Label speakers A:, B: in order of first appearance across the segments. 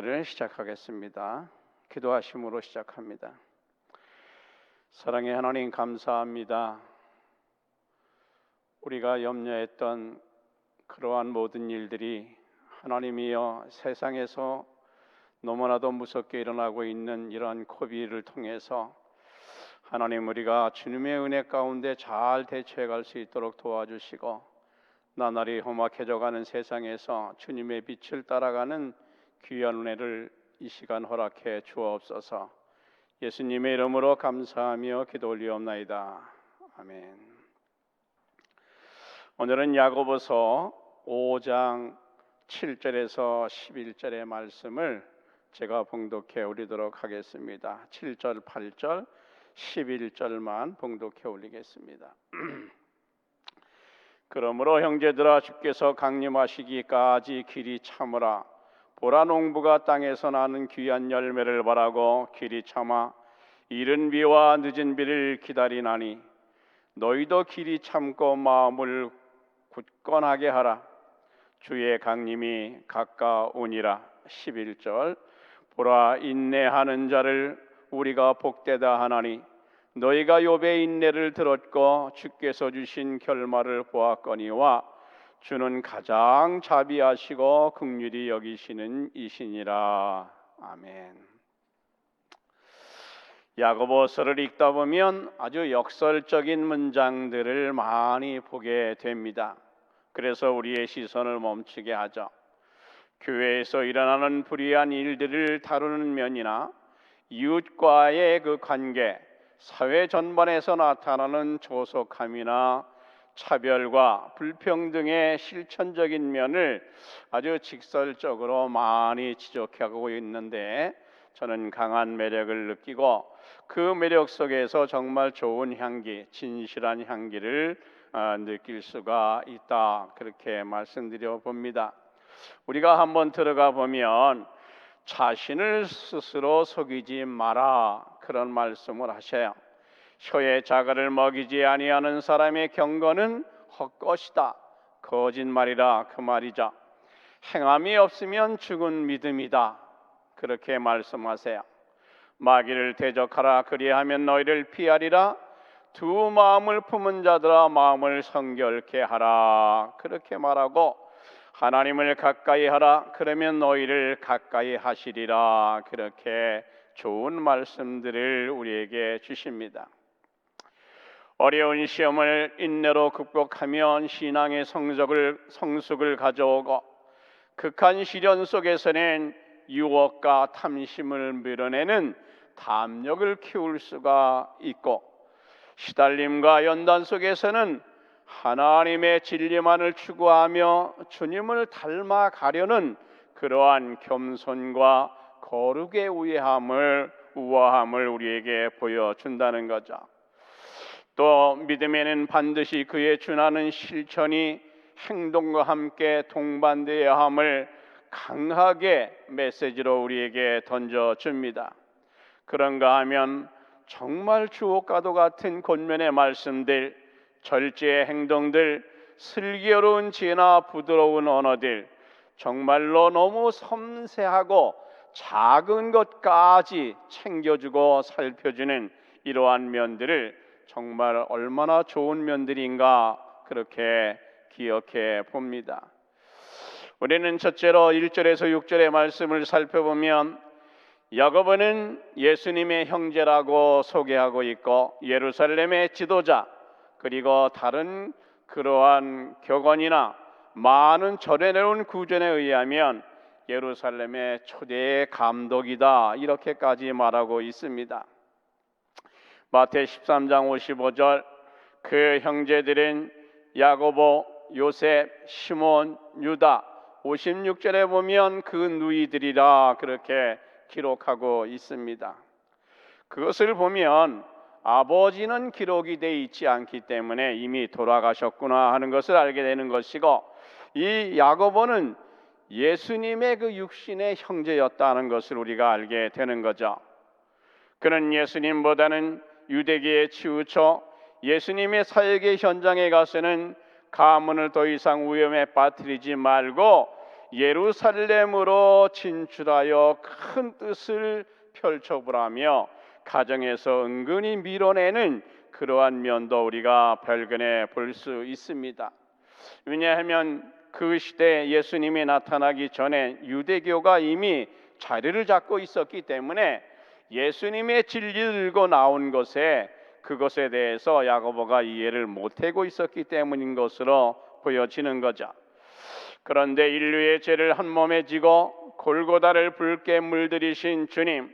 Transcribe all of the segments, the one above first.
A: 예배를 시작하겠습니다. 기도하심으로 시작합니다. 사랑의 하나님, 감사합니다. 우리가 염려했던 그러한 모든 일들이 하나님이여 세상에서 너무나도 무섭게 일어나고 있는 이러한 코비드를 통해서 하나님, 우리가 주님의 은혜 가운데 잘 대처해 갈 수 있도록 도와주시고 나날이 험악해져가는 세상에서 주님의 빛을 따라가는 귀한 은혜를 이 시간 허락해 주옵소서. 예수님의 이름으로 감사하며 기도 올리옵나이다. 아멘. 오늘은 야고보서 5장 7절에서 11절의 말씀을 제가 봉독해 올리도록 하겠습니다. 7절, 8절, 11절만 봉독해 올리겠습니다. 그러므로 형제들아, 주께서 강림하시기까지 길이 참으라. 보라, 농부가 땅에서 나는 귀한 열매를 바라고 길이 참아 이른 비와 늦은 비를 기다리나니 너희도 길이 참고 마음을 굳건하게 하라. 주의 강림이 가까우니라. 11절. 보라, 인내하는 자를 우리가 복되다 하나니 너희가 욥의 인내를 들었고 주께서 주신 결말을 보았거니와 주는 가장 자비하시고 긍휼히 여기시는 이시니라. 아멘. 야고보서를 읽다 보면 아주 역설적인 문장들을 많이 보게 됩니다. 그래서 우리의 시선을 멈추게 하죠. 교회에서 일어나는 불의한 일들을 다루는 면이나 이웃과의 그 관계, 사회 전반에서 나타나는 조속함이나 차별과 불평등의 실천적인 면을 아주 직설적으로 많이 지적하고 있는데, 저는 강한 매력을 느끼고 그 매력 속에서 정말 좋은 향기, 진실한 향기를 느낄 수가 있다, 그렇게 말씀드려 봅니다. 우리가 한번 들어가 보면 자신을 스스로 속이지 마라, 그런 말씀을 하셔요. 혀의 자갈을 먹이지 아니하는 사람의 경건은 헛것이다, 거짓말이라, 그 말이죠. 행함이 없으면 죽은 믿음이다, 그렇게 말씀하세요. 마귀를 대적하라, 그리하면 너희를 피하리라. 두 마음을 품은 자들아, 마음을 성결케 하라, 그렇게 말하고 하나님을 가까이 하라, 그러면 너희를 가까이 하시리라, 그렇게 좋은 말씀들을 우리에게 주십니다. 어려운 시험을 인내로 극복하면 신앙의 성숙을 가져오고, 극한 시련 속에서는 유혹과 탐심을 밀어내는 담력을 키울 수가 있고, 시달림과 연단 속에서는 하나님의 진리만을 추구하며 주님을 닮아가려는 그러한 겸손과 거룩의 우아함을 우리에게 보여준다는 거죠. 또 믿음에는 반드시 그의 준하는 실천이 행동과 함께 동반되어야 함을 강하게 메시지로 우리에게 던져줍니다. 그런가 하면 정말 주옥과도 같은 권면의 말씀들, 절제의 행동들, 슬기로운 지혜나 부드러운 언어들, 정말로 너무 섬세하고 작은 것까지 챙겨주고 살펴주는 이러한 면들을 정말 얼마나 좋은 면들인가, 그렇게 기억해 봅니다. 우리는 첫째로 1절에서 6절의 말씀을 살펴보면 야고보는 예수님의 형제라고 소개하고 있고, 예루살렘의 지도자, 그리고 다른 그러한 격언이나 많은 전해내온 구전에 의하면 예루살렘의 초대의 감독이다, 이렇게까지 말하고 있습니다. 마태 13장 55절, 그 형제들은 야고보, 요셉, 시몬, 유다, 56절에 보면 그 누이들이라, 그렇게 기록하고 있습니다. 그것을 보면 아버지는 기록이 되어 있지 않기 때문에 이미 돌아가셨구나 하는 것을 알게 되는 것이고, 이 야고보는 예수님의 그 육신의 형제였다는 것을 우리가 알게 되는 거죠. 그는 예수님보다는 유대계에 치우쳐 예수님의 사역의 현장에 가서는 가문을 더 이상 위험에 빠뜨리지 말고 예루살렘으로 진출하여 큰 뜻을 펼쳐보라며 가정에서 은근히 밀어내는 그러한 면도 우리가 발견해 볼 수 있습니다. 왜냐하면 그 시대에 예수님이 나타나기 전에 유대교가 이미 자리를 잡고 있었기 때문에 예수님의 진리를 들고 나온 것에 그것에 대해서 야고보가 이해를 못하고 있었기 때문인 것으로 보여지는 거죠. 그런데 인류의 죄를 한 몸에 지고 골고다를 붉게 물들이신 주님,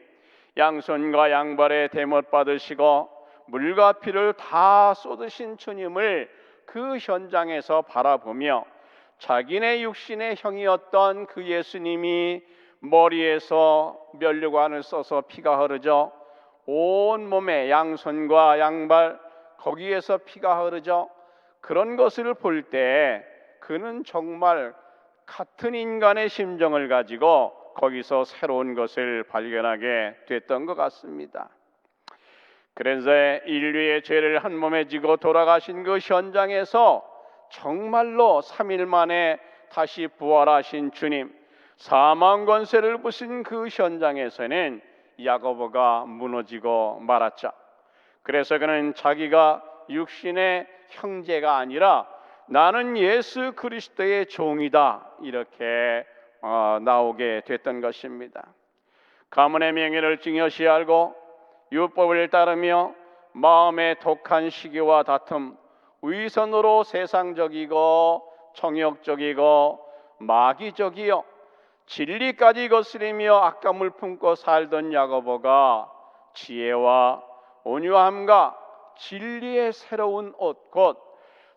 A: 양손과 양발에 대못 받으시고 물과 피를 다 쏟으신 주님을 그 현장에서 바라보며 자기네 육신의 형이었던 그 예수님이 머리에서 면류관을 써서 피가 흐르죠. 온 몸에 양손과 양발 거기에서 피가 흐르죠. 그런 것을 볼 때 그는 정말 같은 인간의 심정을 가지고 거기서 새로운 것을 발견하게 됐던 것 같습니다. 그래서 인류의 죄를 한 몸에 지고 돌아가신 그 현장에서 정말로 3일 만에 다시 부활하신 주님, 사망 권세를 부신 그 현장에서는 야고보가 무너지고 말았죠. 그래서 그는 자기가 육신의 형제가 아니라 나는 예수 그리스도의 종이다 이렇게 나오게 됐던 것입니다. 가문의 명예를 중요시 알고 율법을 따르며 마음의 독한 시기와 다툼, 위선으로 세상적이고 정욕적이고 마귀적이요 진리까지 거스리며 악감을 품고 살던 야고보가 지혜와 온유함과 진리의 새로운 옷 곧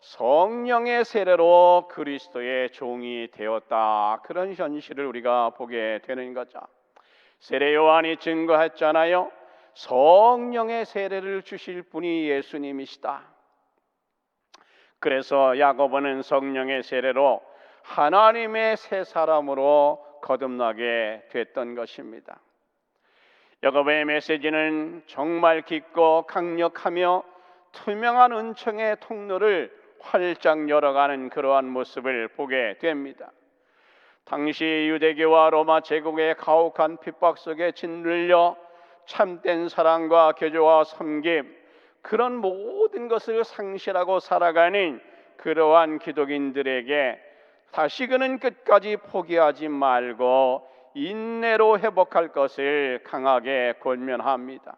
A: 성령의 세례로 그리스도의 종이 되었다. 그런 현실을 우리가 보게 되는 거죠. 세례 요한이 증거했잖아요. 성령의 세례를 주실 분이 예수님이시다. 그래서 야고보는 성령의 세례로 하나님의 새 사람으로 거듭나게 됐던 것입니다. 야고보의 메시지는 정말 깊고 강력하며 투명한 은총의 통로를 활짝 열어가는 그러한 모습을 보게 됩니다. 당시 유대교와 로마 제국의 가혹한 핍박 속에 짓눌려 참된 사랑과 교조와 섬김 그런 모든 것을 상실하고 살아가는 그러한 기독인들에게 다시 그는 끝까지 포기하지 말고 인내로 회복할 것을 강하게 권면합니다.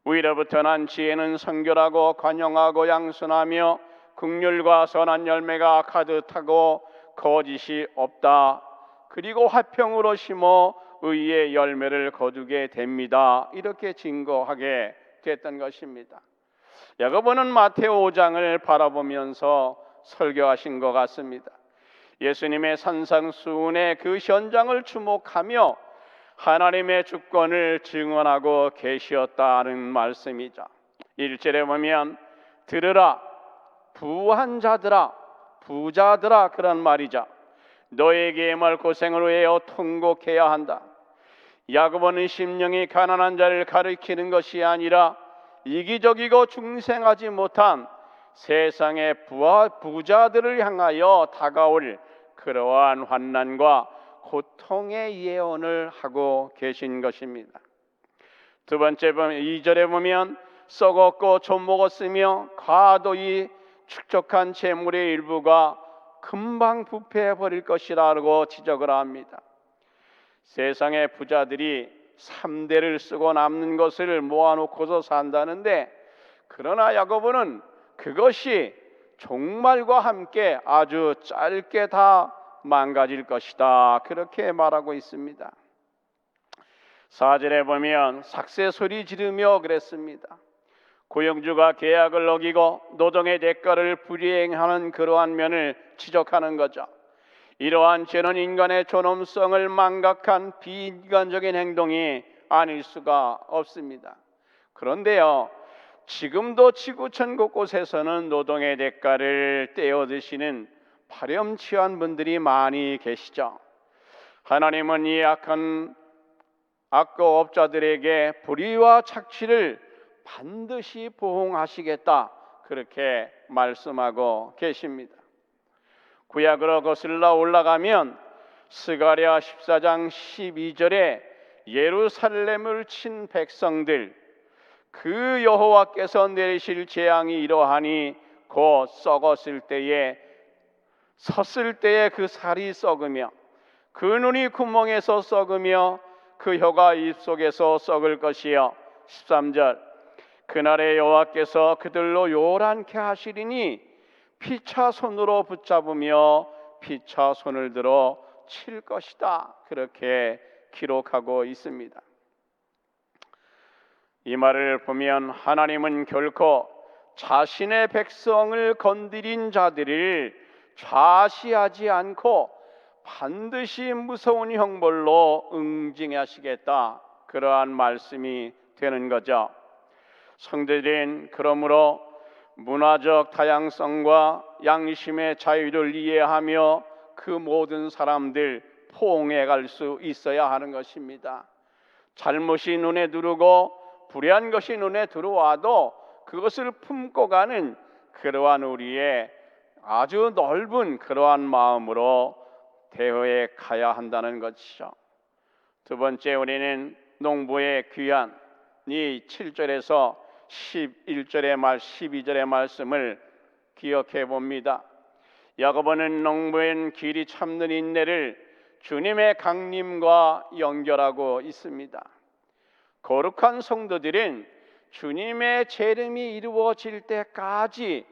A: 위로부터 난 지혜는 성결하고 관용하고 양순하며 긍휼과 선한 열매가 가득하고 거짓이 없다. 그리고 화평으로 심어 의의 열매를 거두게 됩니다. 이렇게 증거하게 됐던 것입니다. 야고보는 마태오 5장을 바라보면서 설교하신 것 같습니다. 예수님의 산상수훈의 그 현장을 주목하며 하나님의 주권을 증언하고 계시었다는 말씀이죠. 1절에 보면 들으라 부한 자들아 부자들아 그런 말이죠. 너에게 말 고생을 위하여 통곡해야 한다. 야고보는 심령이 가난한 자를 가리키는 것이 아니라 이기적이고 중생하지 못한 세상의 부자들을 향하여 다가올 그러한 환난과 고통의 예언을 하고 계신 것입니다. 두 번째 보면 2절에 보면 썩었고 좀먹었으며 과도히 축적한 재물의 일부가 금방 부패해 버릴 것이라고 지적을 합니다. 세상의 부자들이 3대를 쓰고 남는 것을 모아놓고서 산다는데 그러나 야고보는 그것이 종말과 함께 아주 짧게 다 망가질 것이다 그렇게 말하고 있습니다. 4절에 보면 삭새 소리 지르며 그랬습니다. 고용주가 계약을 어기고 노동의 대가를 불이행하는 그러한 면을 지적하는 거죠. 이러한 죄는 인간의 존엄성을 망각한 비인간적인 행동이 아닐 수가 없습니다. 그런데요, 지금도 지구촌 곳곳에서는 노동의 대가를 떼어 드시는 파렴치한 분들이 많이 계시죠. 하나님은 이 악한 악거업자들에게 불의와 착취를 반드시 보응하시겠다 그렇게 말씀하고 계십니다. 구약으로 거슬러 올라가면 스가랴 14장 12절에 예루살렘을 친 백성들, 그 여호와께서 내리실 재앙이 이러하니 곧 썩었을 때에, 섰을 때에 그 살이 썩으며 그 눈이 구멍에서 썩으며 그 혀가 입속에서 썩을 것이요. 13절, 그날에 여호와께서 그들로 요란케 하시리니 피차 손으로 붙잡으며 피차 손을 들어 칠 것이다. 그렇게 기록하고 있습니다. 이 말을 보면 하나님은 결코 자신의 백성을 건드린 자들을 좌시하지 않고 반드시 무서운 형벌로 응징하시겠다, 그러한 말씀이 되는 거죠. 성도들은 그러므로 문화적 다양성과 양심의 자유를 이해하며 그 모든 사람들 포옹해 갈 수 있어야 하는 것입니다. 잘못이 눈에 들어오고 불의한 것이 눈에 들어와도 그것을 품고 가는 그러한 우리의 아주 넓은 그러한 마음으로 대화해 가야 한다는 것이죠. 두 번째, 우리는 농부의 귀한 이 7절에서 12절의 말씀을 기억해 봅니다. 야고보는 농부의 길이 참는 인내를 주님의 강림과 연결하고 있습니다. 거룩한 성도들은 주님의 재림이 이루어질 때까지,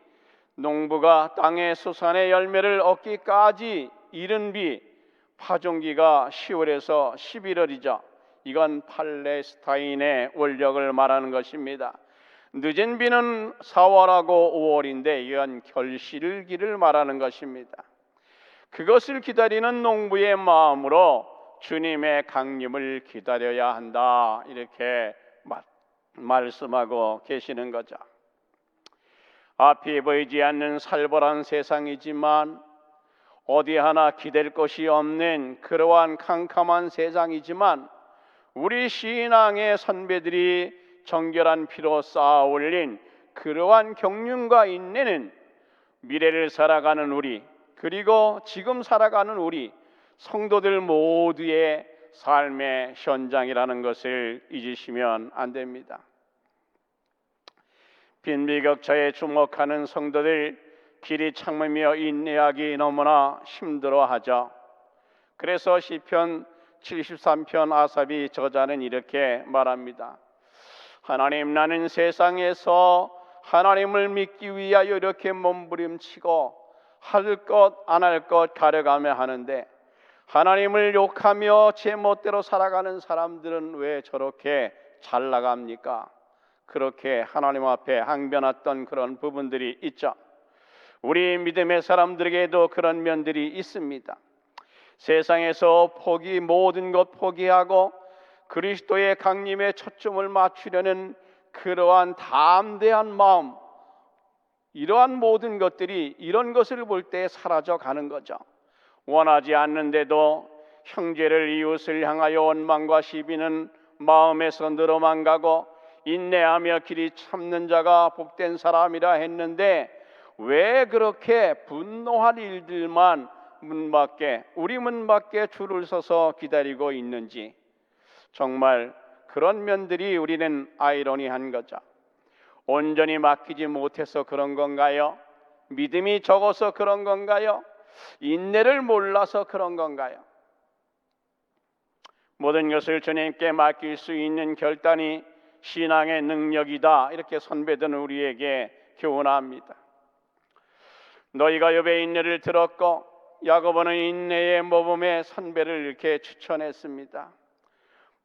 A: 농부가 땅의 수산의 열매를 얻기까지 이른 비, 파종기가 10월에서 11월이죠. 이건 팔레스타인의 원력을 말하는 것입니다. 늦은 비는 4월하고 5월인데 이건 결실기를 말하는 것입니다. 그것을 기다리는 농부의 마음으로 주님의 강림을 기다려야 한다, 이렇게 말씀하고 계시는 거죠. 앞이 보이지 않는 살벌한 세상이지만, 어디 하나 기댈 것이 없는 그러한 캄캄한 세상이지만, 우리 신앙의 선배들이 정결한 피로 쌓아 올린 그러한 경륜과 인내는 미래를 살아가는 우리, 그리고 지금 살아가는 우리 성도들 모두의 삶의 현장이라는 것을 잊으시면 안 됩니다. 빈비격차에 주목하는 성도들, 길이 참으며 인내하기 너무나 힘들어하죠. 그래서 시편 73편 아삽이 저자는 이렇게 말합니다. 하나님, 나는 세상에서 하나님을 믿기 위하여 이렇게 몸부림치고 할 것 안 할 것 가려가며 하는데, 하나님을 욕하며 제 멋대로 살아가는 사람들은 왜 저렇게 잘 나갑니까? 그렇게 하나님 앞에 항변했던 그런 부분들이 있죠. 우리 믿음의 사람들에게도 그런 면들이 있습니다. 세상에서 모든 것 포기하고 그리스도의 강림에 초점을 맞추려는 그러한 담대한 마음, 이러한 모든 것들이 이런 것을 볼 때 사라져 가는 거죠. 원하지 않는데도 형제를, 이웃을 향하여 원망과 시비는 마음에서 늘어만 가고, 인내하며 길이 참는 자가 복된 사람이라 했는데 왜 그렇게 분노할 일들만 우리 문 밖에 줄을 서서 기다리고 있는지, 정말 그런 면들이 우리는 아이러니한 거죠. 온전히 맡기지 못해서 그런 건가요? 믿음이 적어서 그런 건가요? 인내를 몰라서 그런 건가요? 모든 것을 주님께 맡길 수 있는 결단이 신앙의 능력이다, 이렇게 선배들은 우리에게 교훈합니다. 너희가 욥의 인내를 들었고, 야고보는 인내의 모범의 선배를 이렇게 추천했습니다.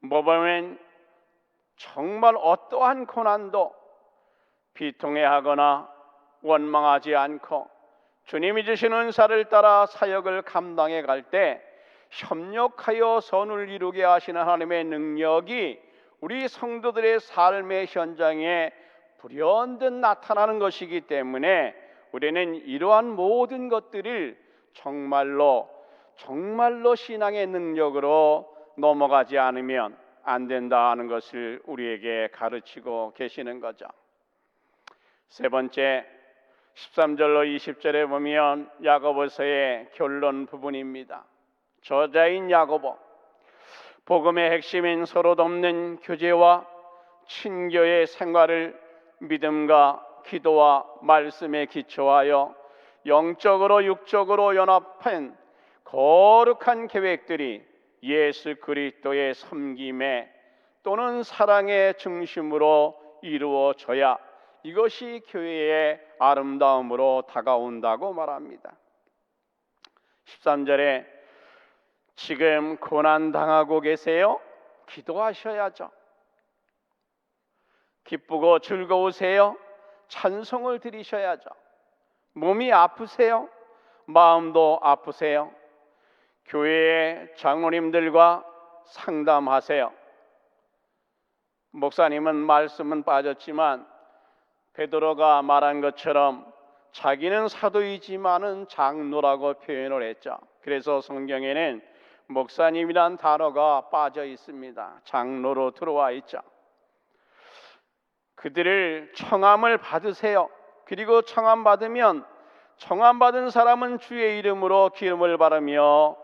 A: 모범은 정말 어떠한 고난도 비통해하거나 원망하지 않고 주님이 주신 은사를 따라 사역을 감당해 갈 때 협력하여 선을 이루게 하시는 하나님의 능력이 우리 성도들의 삶의 현장에 불현듯 나타나는 것이기 때문에 우리는 이러한 모든 것들을 정말로 신앙의 능력으로 넘어가지 않으면 안 된다는 것을 우리에게 가르치고 계시는 거죠. 세 번째, 13절로 20절에 보면 야고보서의 결론 부분입니다. 저자인 야고보, 복음의 핵심인 서로 돕는 교제와 친교의 생활을 믿음과 기도와 말씀에 기초하여 영적으로 육적으로 연합한 거룩한 계획들이 예수 그리스도의 섬김에 또는 사랑의 중심으로 이루어져야 이것이 교회의 아름다움으로 다가온다고 말합니다. 13절에 지금 고난당하고 계세요? 기도하셔야죠. 기쁘고 즐거우세요? 찬송을 드리셔야죠. 몸이 아프세요? 마음도 아프세요? 교회의 장로님들과 상담하세요. 목사님은 말씀은 빠졌지만 베드로가 말한 것처럼 자기는 사도이지만은 장로라고 표현을 했죠. 그래서 성경에는 목사님이란 단어가 빠져 있습니다. 장로로 들어와 있죠. 그들을 청함을 받으세요. 그리고 청함 받으면 청함 받은 사람은 주의 이름으로 기름을 바르며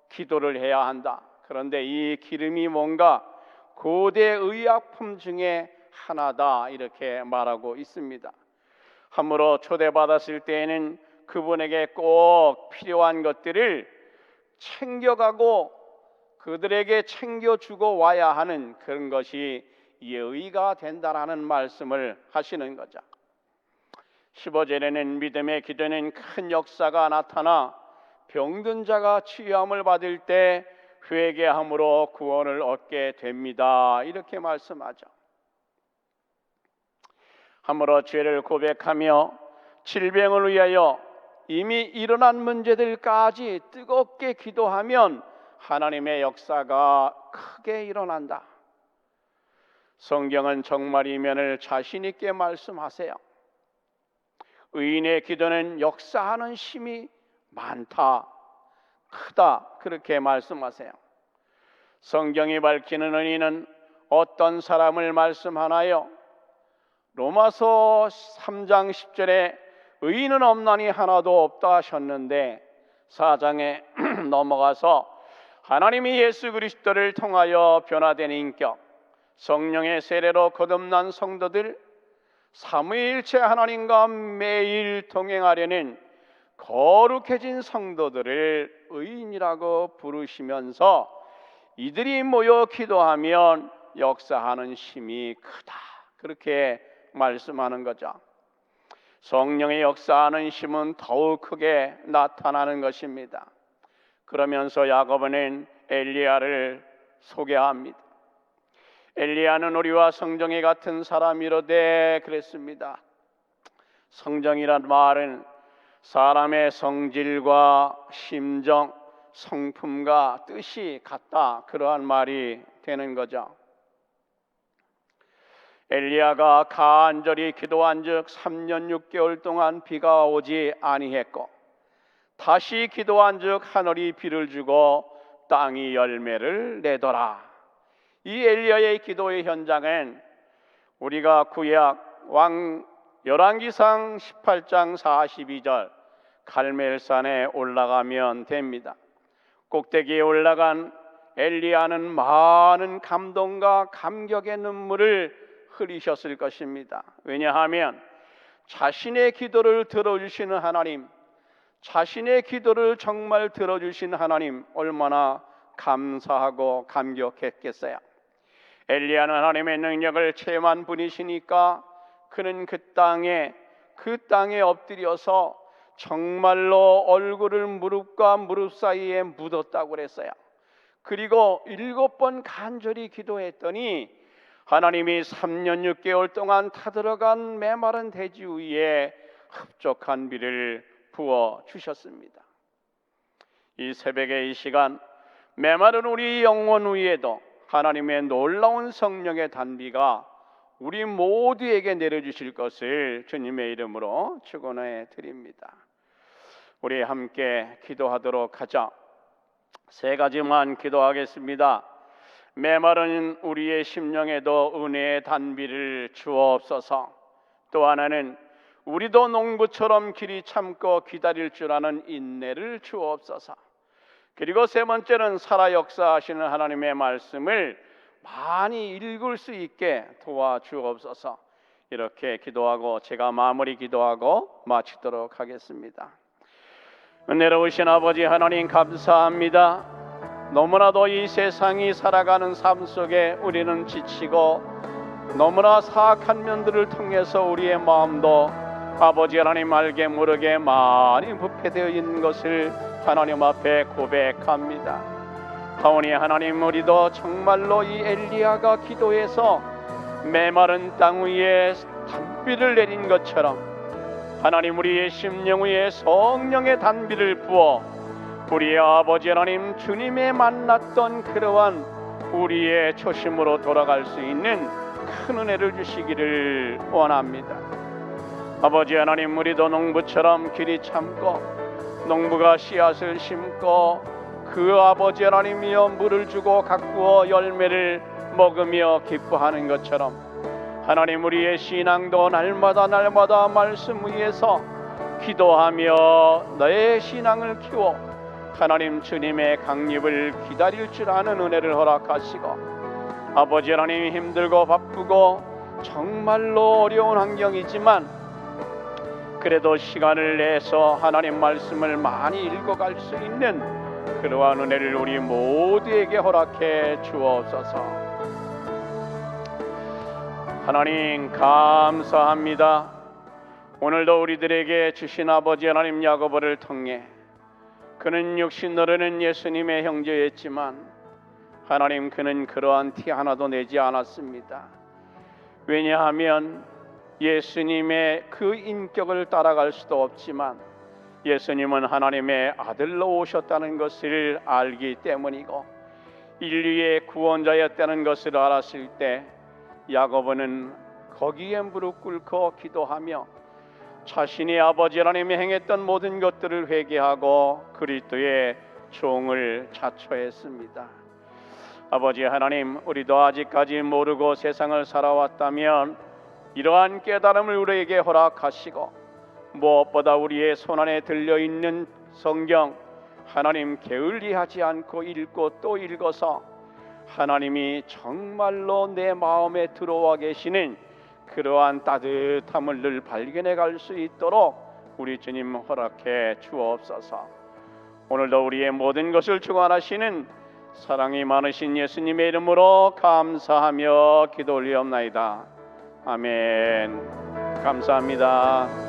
A: 기도를 해야 한다. 그런데 이 기름이 뭔가 고대 의약품 중에 하나다 이렇게 말하고 있습니다. 함으로 초대받았을 때에는 그분에게 꼭 필요한 것들을 챙겨가고 그들에게 챙겨주고 와야 하는 그런 것이 예의가 된다라는 말씀을 하시는 거죠. 15절에는 믿음의 기도는 큰 역사가 나타나 병든 자가 치유함을 받을 때 회개함으로 구원을 얻게 됩니다. 이렇게 말씀하죠. 함으로 죄를 고백하며 질병을 위하여 이미 일어난 문제들까지 뜨겁게 기도하면 하나님의 역사가 크게 일어난다. 성경은 정말이면을 자신 있게 말씀하세요. 의인의 기도는 역사하는 힘이 많다, 크다 그렇게 말씀하세요. 성경이 밝히는 의인은 어떤 사람을 말씀하나요? 로마서 3장 10절에 의인은 없나니 하나도 없다 하셨는데 4장에 넘어가서 하나님이 예수 그리스도를 통하여 변화된 인격, 성령의 세례로 거듭난 성도들, 삼위일체 하나님과 매일 동행하려는 거룩해진 성도들을 의인이라고 부르시면서 이들이 모여 기도하면 역사하는 힘이 크다 그렇게 말씀하는 거죠. 성령의 역사하는 힘은 더욱 크게 나타나는 것입니다. 그러면서 야고보는 엘리야를 소개합니다. 엘리야는 우리와 성정이 같은 사람이로되 그랬습니다. 성정이란 말은 사람의 성질과 심정, 성품과 뜻이 같다 그러한 말이 되는 거죠. 엘리야가 간절히 기도한즉 3년 6개월 동안 비가 오지 아니했고 다시 기도한즉 하늘이 비를 주고 땅이 열매를 내더라. 이 엘리야의 기도의 현장은 우리가 구약 왕 열왕기상 18장 42절 갈멜산에 올라가면 됩니다. 꼭대기에 올라간 엘리야는 많은 감동과 감격의 눈물을 흘리셨을 것입니다. 왜냐하면 자신의 기도를 들어주시는 하나님, 자신의 기도를 정말 들어주신 하나님 얼마나 감사하고 감격했겠어요. 엘리야는 하나님의 능력을 체험한 분이시니까 그는 그 땅에 엎드려서 정말로 얼굴을 무릎과 무릎 사이에 묻었다고 그랬어요. 그리고 7번 간절히 기도했더니 하나님이 3년 6개월 동안 타들어간 메마른 대지 위에 흡족한 비를 부어 주셨습니다. 이 새벽의 이 시간 메마른 우리 영혼 위에도 하나님의 놀라운 성령의 단비가 우리 모두에게 내려주실 것을 주님의 이름으로 축원해 드립니다. 우리 함께 기도하도록 하자. 3가지만 기도하겠습니다. 메마른 우리의 심령에도 은혜의 단비를 주옵소서. 또 하나는 우리도 농부처럼 길이 참고 기다릴 줄 아는 인내를 주옵소서. 그리고 세 번째는 살아 역사하시는 하나님의 말씀을 많이 읽을 수 있게 도와주옵소서. 이렇게 기도하고 제가 마무리 기도하고 마치도록 하겠습니다. 은혜로우신 아버지 하나님 감사합니다. 너무나도 이 세상이 살아가는 삶 속에 우리는 지치고 너무나 사악한 면들을 통해서 우리의 마음도 아버지 하나님 알게 모르게 많이 부패되어 있는 것을 하나님 앞에 고백합니다. 하오니 하나님, 우리도 정말로 이 엘리야가 기도해서 메마른 땅 위에 단비를 내린 것처럼 하나님, 우리의 심령 위에 성령의 단비를 부어 우리의 아버지 하나님 주님의 만났던 그러한 우리의 초심으로 돌아갈 수 있는 큰 은혜를 주시기를 원합니다. 아버지 하나님, 우리도 농부처럼 길이 참고 농부가 씨앗을 심고 그 아버지 하나님이여 물을 주고 가꾸어 열매를 먹으며 기뻐하는 것처럼 하나님, 우리의 신앙도 날마다 말씀 위에서 기도하며 너의 신앙을 키워 하나님 주님의 강림을 기다릴 줄 아는 은혜를 허락하시고, 아버지 하나님 힘들고 바쁘고 정말로 어려운 환경이지만 그래도 시간을 내서 하나님 말씀을 많이 읽어갈 수 있는 그러한 은혜를 우리 모두에게 허락해 주옵소서. 하나님 감사합니다. 오늘도 우리들에게 주신 아버지 하나님 야고보를 통해 그는 역시 너르는 예수님의 형제였지만 하나님, 그는 그러한 티 하나도 내지 않았습니다. 왜냐하면 예수님의 그 인격을 따라갈 수도 없지만 예수님은 하나님의 아들로 오셨다는 것을 알기 때문이고 인류의 구원자였다는 것을 알았을 때 야고보는 거기에 무릎 꿇고 기도하며 자신이 아버지 하나님이 행했던 모든 것들을 회개하고 그리스도의 종을 자초했습니다. 아버지 하나님, 우리도 아직까지 모르고 세상을 살아왔다면 이러한 깨달음을 우리에게 허락하시고, 무엇보다 우리의 손안에 들려있는 성경 하나님 게을리하지 않고 읽고 또 읽어서 하나님이 정말로 내 마음에 들어와 계시는 그러한 따뜻함을 늘 발견해 갈 수 있도록 우리 주님 허락해 주옵소서. 오늘도 우리의 모든 것을 주관하시는 사랑이 많으신 예수님의 이름으로 감사하며 기도 올리옵나이다. 아멘. 감사합니다.